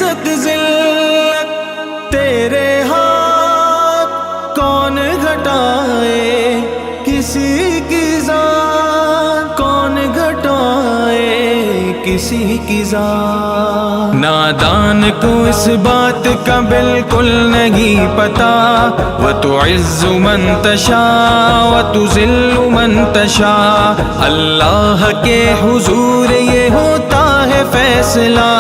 عزت ذلت تیرے ہاتھ، کون گھٹائے کسی کی ذات، کون گھٹائے کسی کی ذات۔ نادان کو اس بات کا بالکل نہیں پتا، وَتُعِزُّ مَن تَشَاءُ وَتُذِلُّ مَن تَشَاءُ، اللہ کے حضور یہ ہوتا ہے فیصلہ،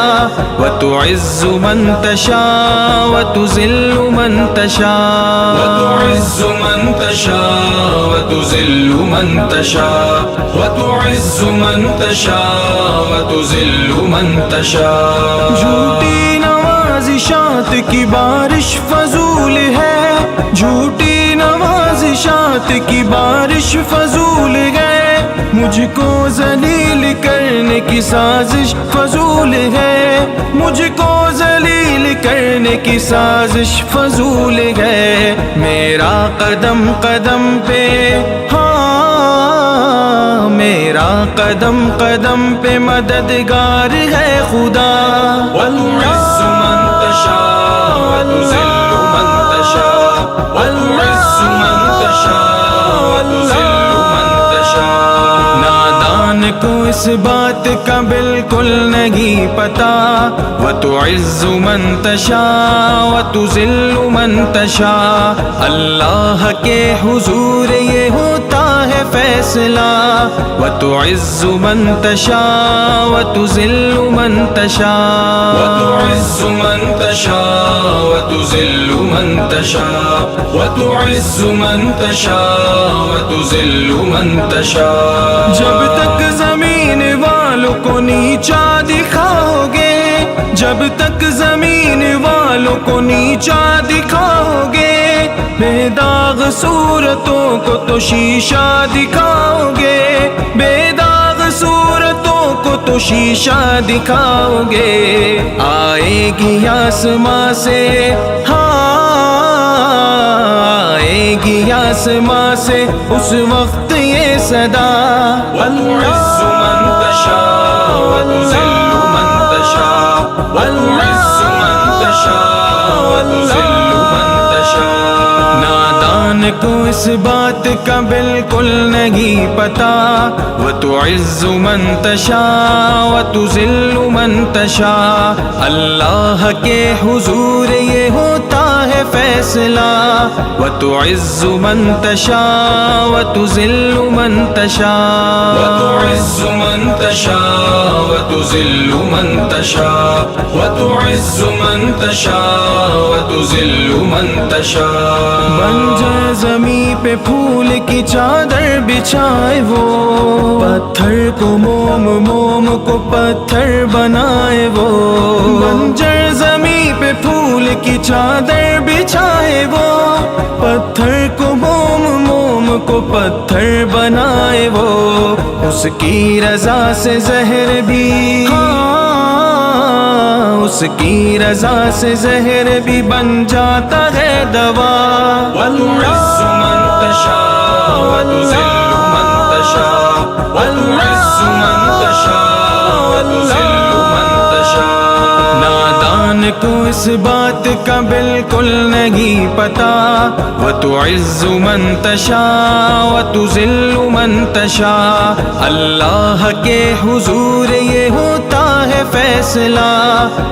وَتُعِزُّ مَن تَشَاءُ وَتُذِلُّ مَن تَشَاءُ، وَتُعِزُّ مَن تَشَاءُ وَتُذِلُّ مَن تَشَاءُ، وَتُعِزُّ مَن تَشَاءُ وَتُذِلُّ مَن تَشَاءُ۔ جھوٹی نوازشات کی بارش فضول ہے، جھوٹی نوازشات کی بارش فضول ہے، مجھ کو ذلیل کرنے کی سازش فضول ہے، مجھ کو ذلیل کرنے کی سازش فضول ہے، میرا قدم قدم پہ میرا قدم قدم پہ مددگار ہے خدا، وَتُعِزُّ مَن تَشَاءُ وَتُذِلُّ مَن تَشَاءُ، وَتُعِزُّ مَن تَشَاءُ وَتُذِلُّ مَن تَشَاءُ۔ نادان کو اس بات کا بالکل نہیں پتا، وَتُعِزُّ مَن تَشَاءُ وَتُذِلُّ مَن تَشَاءُ، اللہ کے حضور یہ ہوتا ہے فیصلہ، وَتُعِزُّ مَن تَشَاءُ وَتُذِلُّ مَن تَشَاءُ، وَتُعِزُّ مَن تَشَاءُ وَتُذِلُّ مَن تَشَاءُ، وَتُعِزُّ مَن تَشَاءُ وَتُذِلُّ مَن تَشَاءُ۔ جب تک زمین والوں کو نیچا دکھاؤ گے، جب تک زمین والوں کو نیچا دکھاؤ گے، بے داغ صورتوں کو تو شیشہ دکھاؤ گے، بے داغ صورتوں کو تو شیشہ دکھاؤ گے، آئے گی آسماں سے آئے گی آسماں سے اس وقت یہ صدا، وَتُعِزُّ مَن تَشَاءُ وَتُذِلُّ مَن تَشَاءُ، وَتُعِزُّ مَن تَشَاءُ وَتُذِلُّ مَن تَشَاءُ۔ نادان کو اس بات کا بالکل نہیں پتا، وَتُعِزُّ مَن تَشَاءُ وَتُذِلُّ مَن تَشَاءُ، اللہ کے حضور یہ ہوتا ہے فیصلہ، وَتُعِزُّ مَن تَشَاءُ وَتُذِلُّ مَن تَشَاءُ، وَتُعِزُّ مَن تَشَاءُ وَتُذِلُّ مَن تَشَاءُ، وَتُعِزُّ مَن تَشَاءُ وَتُذِلُّ مَن تَشَاءُ۔ بنجر زمیں پہ پھول کی چادر بچھائے وہ، پتھر کو موم موم کو پتھر بنائے وہ، بنجر زمیں پہ پھول کی چادر بچھائے وہ، پتھر کو موم موم کو پتھر بنائے وہ، اس کی رضا سے زہر بھی اس کی رضا سے زہر بھی بن جاتا ہے دوا، وَتُعِزُّ مَن تَشَاءُ وَتُذِلُّ مَن تَشَاءُ، وَتُعِزُّ مَن تَشَاءُ وَتُذِلُّ مَن تَشَاءُ۔ نادان کو اس بات کا بالکل نہیں پتا، وَتُعِزُّ مَن تَشَاءُ وَتُذِلُّ مَن تَشَاءُ، اللہ کے حضور یہ ہوتا ہے فیصلہ،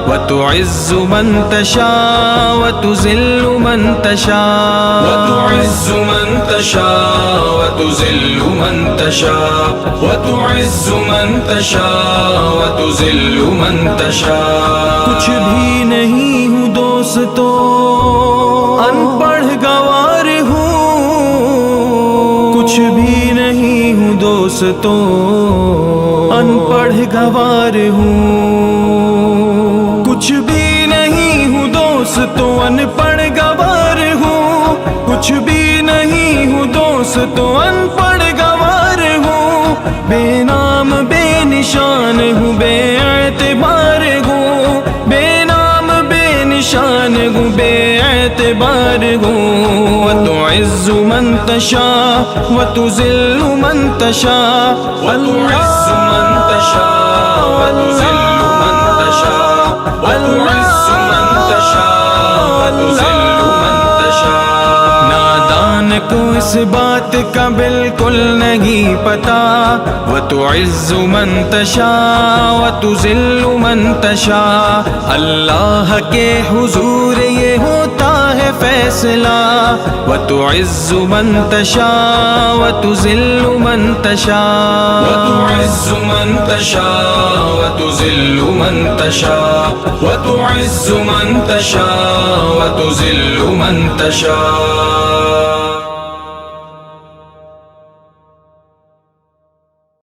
وَتُعِزُّ مَن تَشَاءُ وَتُذِلُّ مَن تَشَاءُ، وَتُعِزُّ مَن تَشَاءُ وَتُذِلُّ مَن تَشَاءُ، وَتُعِزُّ مَن تَشَاءُ وَتُذِلُّ مَن تَشَاءُ۔ کچھ بھی نہیں ہوں دوستو، ان پڑھ گوار ہوں، کچھ بھی نہیں ہوں دوستو، ان پڑھ گوار ہوں، کچھ بھی نہیں ہوں دوستو، ان پڑھ گوار ہوں، کچھ بھی نہیں ہوں دوستو، ان پڑھ گوار ہوں، بے نام بے نشان ہوں، بے اعتبار ہوں، بے نام بے نشان ہوں، بے اعتبار ہوں، وَتُعِزُّ مَن تَشَاءُ وَتُذِلُّ مَن تَشَاءُ، وَتُعِزُّ مَن تَشَاءُ وَتُذِلُّ مَن تَشَاءُ، وَتُعِزُّ وتذل من تشاء. نادان کو اس بات کا بالکل نہیں پتا. وتعز من تشاء وتذل من تشاء. اللہ کے حضور یہ ہوتا ہے فیصلہ. وتعز من تشاء وتذل من تشاء. وتعز من تشاء وتذل من تشاء. وتعز من تشاء وتذل من تشاء.